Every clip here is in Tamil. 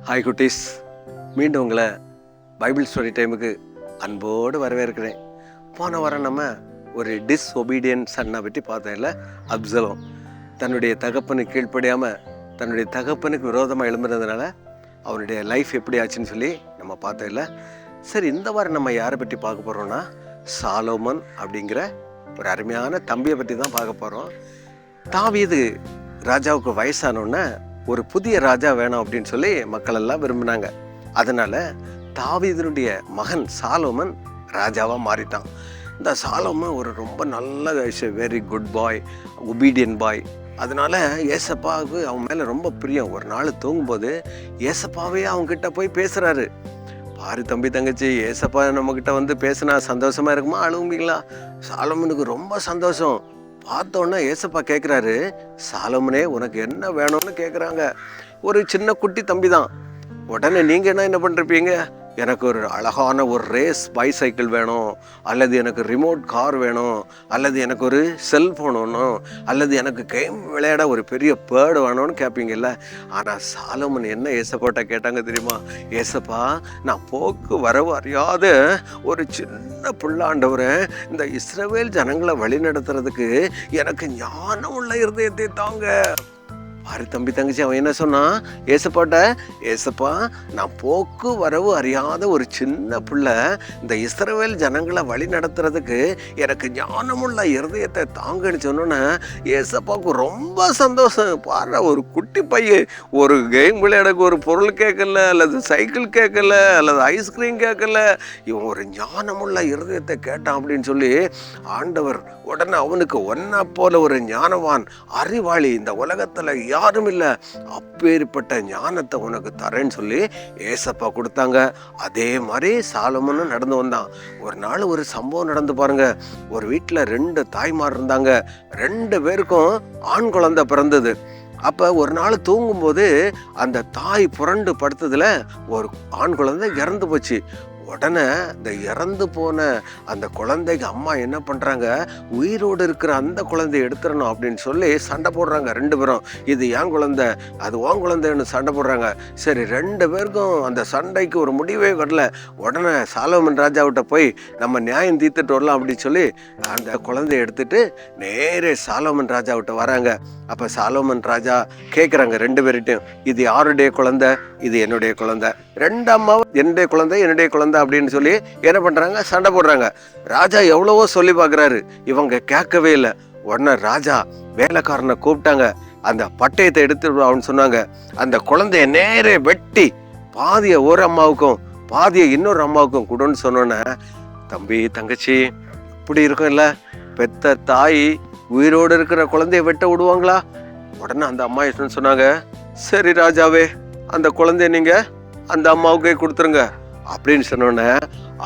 ஹாய் குட்டீஸ், மீண்டும் உங்களை பைபிள் ஸ்டோரி டைமுக்கு அன்போடு வரவேற்கிறேன். போன வாரம் நம்ம ஒரு டிஸ்ஒபீடியன்ட் சன்னை பற்றி பார்த்ததில்ல. அப்சலோம் தன்னுடைய தகப்பனுக்கு கீழ்ப்படியாமல் தன்னுடைய தகப்பனுக்கு விரோதமாக எழும்புறதுனால அவனுடைய லைஃப் எப்படி ஆச்சுன்னு சொல்லி நம்ம பார்த்ததில்ல. சரி, இந்த வாரம் நம்ம யாரை பற்றி பார்க்க போகிறோம்னா சாலோமன் அப்படிங்கிற ஒரு அருமையான தம்பியை பற்றி தான் பார்க்க போகிறோம். தாவீது ராஜாவுக்கு வயசானோன்னே ஒரு புதிய ராஜா வேணும் அப்படின்னு சொல்லி மக்கள் எல்லாம் விரும்பினாங்க. அதனால தாவீதினுடைய மகன் சாலோமன் ராஜாவாக மாறிட்டான். இந்த சாலோமன் ஒரு ரொம்ப நல்ல வெரி குட் பாய், ஒபீடியன் பாய். அதனால ஏசப்பாவுக்கு அவன் மேலே ரொம்ப பிரியம். ஒரு நாள் தூங்கும்போது ஏசப்பாவே அவங்ககிட்ட போய் பேசுகிறாரு. பாரு தம்பி தங்கச்சி, ஏசப்பா நம்மக்கிட்ட வந்து பேசினா சந்தோஷமாக இருக்குமா அழுவுங்களா? சாலோமனுக்கு ரொம்ப சந்தோஷம். பார்த்தோன்னே ஏசப்பா கேட்குறாரு, சாலோமனே உனக்கு என்ன வேணும்னு கேட்குறாங்க. ஒரு சின்ன குட்டி தம்பி தான். உடனே நீங்கள் என்ன பண்ணிருப்பீங்க? எனக்கு ஒரு அழகான ஒரு ரேஸ் பைசைக்கிள் வேணும், அல்லது எனக்கு ரிமோட் கார் வேணும், அல்லது எனக்கு ஒரு செல்ஃபோன் வேணும், அல்லது எனக்கு கேம் விளையாட ஒரு பெரிய பேர்டு வேணும்னு கேட்பீங்கல்ல. ஆனால் சாலோமன் என்ன ஏசப்பாட்ட கேட்டாங்க தெரியுமா? ஏசப்பா, நான் போக்கு வரவு அறியாத ஒரு சின்ன புள்ளாண்டவரை இந்த இஸ்ரவேல் ஜனங்களை வழி நடத்துறதுக்கு எனக்கு ஞானம் உள்ள இருதயத்தை தாங்க. பாரு தம்பி தங்கச்சி, அவன் என்ன சொன்னான் ஏசப்பாட்ட? ஏசப்பா, நான் போக்கு வரவு அறியாத ஒரு சின்ன பிள்ளை இந்த இஸ்ரவேல் ஜனங்களை வழி நடத்துறதுக்கு எனக்கு ஞானமுள்ள இருதயத்தை தாங்கன்னு சொன்னோன்னே ஏசப்பாவுக்கு ரொம்ப சந்தோஷம். பாரு, ஒரு குட்டி பையன் ஒரு கேம் விளையாடக்கு ஒரு பொருள் கேட்கல, அல்லது சைக்கிள் கேட்கல, அல்லது ஐஸ்கிரீம் கேட்கல, இவன் ஒரு ஞானமுள்ள இருதயத்தை கேட்டான் அப்படின்னு சொல்லி ஆண்டவர் உடனே அவனுக்கு ஒன்னா போல ஒரு ஞானவான் அறிவாளி இந்த உலகத்துல யாரும் இல்லை, அப்பேற்பட்ட ஞானத்தை உனக்கு தரேன்னு சொல்லி ஏசப்பா கொடுத்தாங்க. அதே மாதிரி சாலோமனும் நடந்து வந்தான். ஒரு நாள் ஒரு சம்பவம் நடந்து பாருங்க. ஒரு வீட்டில் 2 தாய்மார் இருந்தாங்க. 2 பேருக்கும் ஆண் குழந்தை பிறந்தது. அப்போ ஒரு நாள் தூங்கும்போது அந்த தாய் புரண்டு படுத்ததுல ஒரு ஆண் குழந்தை இறந்து போச்சு. உடனே இந்த இறந்து போன அந்த குழந்தைக்கு அம்மா என்ன பண்ணுறாங்க, உயிரோடு இருக்கிற அந்த குழந்தைய எடுத்துடணும் அப்படின்னு சொல்லி சண்டை போடுறாங்க 2 பேரும். இது ஏன் குழந்தை, அது உன் குழந்தைன்னு சண்டை போடுறாங்க. சரி, 2 பேருக்கும் அந்த சண்டைக்கு ஒரு முடிவே வரல. உடனே சாலோமன் ராஜாவிட்ட போய் நம்ம நியாயம் தீர்த்துட்டு வரலாம் அப்படின்னு சொல்லி அந்த குழந்தைய எடுத்துட்டு நேரே சாலோமன் ராஜாவிட்ட வராங்க. அப்போ சாலோமன் ராஜா கேட்குறாங்க 2 பேர்கிட்டையும், இது யாருடைய குழந்தை? இது என்னுடைய குழந்தை. 2 அம்மாவும் என்னுடைய குழந்தை என்னுடைய குழந்தை அப்படின்னு சொல்லி என்ன பண்றாங்க, சண்டை போடுறாங்க. ராஜா எவ்வளவோ சொல்லி பார்க்குறாரு, இவங்க கேட்கவே இல்லை. உடனே ராஜா வேலைக்காரனை கூப்பிட்டாங்க. அந்த பட்டயத்தை எடுத்து அவன்னு சொன்னாங்க. அந்த குழந்தைய நேரே வெட்டி பாதியை ஒரு அம்மாவுக்கும் பாதியை இன்னொரு அம்மாவுக்கும் கொடுன்னு சொன்னோன்னே, தம்பி தங்கச்சி, இப்படி இருக்கும் இல்லை, பெத்த தாய் உயிரோடு இருக்கிற குழந்தைய வெட்ட விடுவாங்களா? உடனே அந்த அம்மா என்ன சொன்னாங்க, சரி ராஜாவே, அந்த குழந்தைய நீங்க அந்த அம்மாவுக்கே கொடுத்துருங்க அப்படின்னு சொன்னோன்னே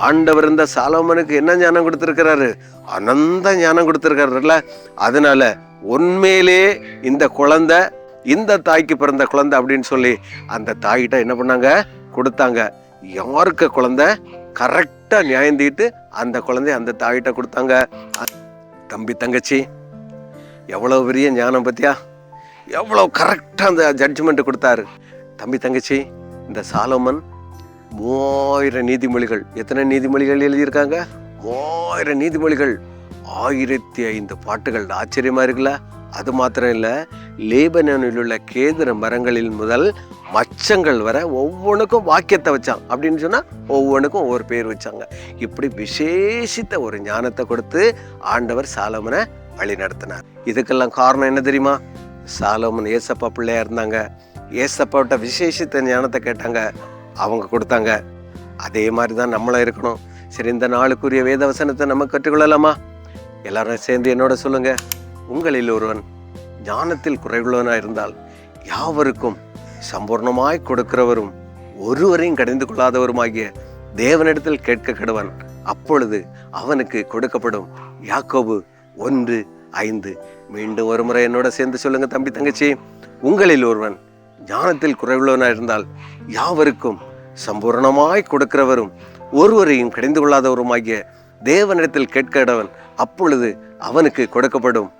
ஆண்டவர் இந்த சாலோமனுக்கு என்ன ஞானம் கொடுத்துருக்கிறாரு? அனந்த ஞானம் கொடுத்துருக்காருல்ல. அதனால உண்மையிலே இந்த குழந்தை இந்த தாய்க்கு பிறந்த குழந்தை அப்படின்னு சொல்லி அந்த தாய்கிட்ட என்ன பண்ணாங்க, கொடுத்தாங்க. யாருக்கு குழந்தை கரெக்டா நியாயம் தீட்டு அந்த குழந்தைய அந்த தாய்கிட்ட கொடுத்தாங்க. தம்பி தங்கச்சி, எவ்வளவு பெரிய ஞானம் பத்தியா, எவ்வளவு கரெக்டா அந்த ஜட்ஜ்மெண்ட் கொடுத்தாரு. தம்பி தங்கச்சி, இந்த சாலோமன் 3000 நீதிமொழிகள், எத்தனை நீதிமொழிகள் எழுதியிருக்காங்க? 3000 நீதிமொழிகள், 1005 பாட்டுகள். ஆச்சரியமா இருக்குல்ல? அது மாத்திரம் இல்லை, லேபனானில் உள்ள கேதுர மரங்களில் முதல் மச்சங்கள் வர ஒவ்வொன்றுக்கும் வாக்கியத்தை வச்சான். அப்படின்னு சொன்னா ஒவ்வொன்றுக்கும் ஒவ்வொரு பேர் வச்சாங்க. இப்படி விசேஷித்த ஒரு ஞானத்தை கொடுத்து ஆண்டவர் சாலோமனை வழி நடத்தினார். இதுக்கெல்லாம் காரணம் என்ன தெரியுமா? சாலோமன் ஏசப்பா பிள்ளையா இருந்தாங்க. ஏசப்பாவிட்ட விசேஷித்த ஞானத்தை கேட்டாங்க, அவங்க கொடுத்தாங்க. அதே மாதிரி தான் நம்மளும் இருக்கணும். சரி, இந்த நாளுக்குரிய வேத வசனத்தை நம்ம கற்றுக்கொள்ளலாமா? எல்லாரும் சேர்ந்து என்னோட சொல்லுங்க. உங்களில் ஒருவன் ஞானத்தில் குறைவுள்ளவனாக இருந்தால் யாவருக்கும் சம்பூர்ணமாய் கொடுக்கிறவரும் ஒருவரையும் கடிந்து கொள்ளாதவருமாகிய தேவனிடத்தில் கேட்க கெடுவன், அப்பொழுது அவனுக்கு கொடுக்கப்படும். யாக்கோபு 1:5. மீண்டும் ஒரு முறை என்னோட சேர்ந்து சொல்லுங்க தம்பி தங்கச்சி. உங்களில் ஒருவன் ஞானத்தில் குறைவுள்ளவனாக இருந்தால் யாவருக்கும் சம்பூர்ணமாய் கொடுக்கிறவரும் ஒருவரையும் கடிந்து கொள்ளாதவருமாகிய தேவனிடத்தில் கேட்கிறவன், அப்பொழுது அவனுக்கு கொடுக்கப்படும்.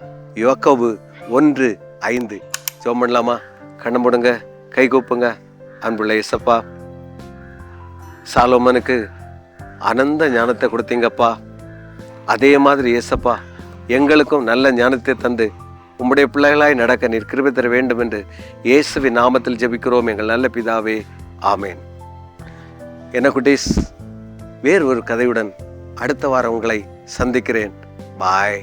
யாக்கோபு 1:5. ஜெபம் பண்ணலாமா? கண்ணை மூடுங்க, கை கூப்புங்க. அன்புள்ள இயேசப்பா, சாலோமனுக்கு அனந்த ஞானத்தை கொடுத்தீங்கப்பா. அதே மாதிரி இயேசப்பா, எங்களுக்கும் நல்ல ஞானத்தை தந்து உம்முடைய பிள்ளைகளாய் நடக்க நீர் கிருபை தர வேண்டும் என்று இயேசுவின் நாமத்தில் ஜெபிக்கிறோம் எங்கள் நல்ல பிதாவே, ஆமேன். என்ன குட்டீஸ், வேறு ஒரு கதையுடன் அடுத்த வாரம் உங்களை சந்திக்கிறேன். பாய்.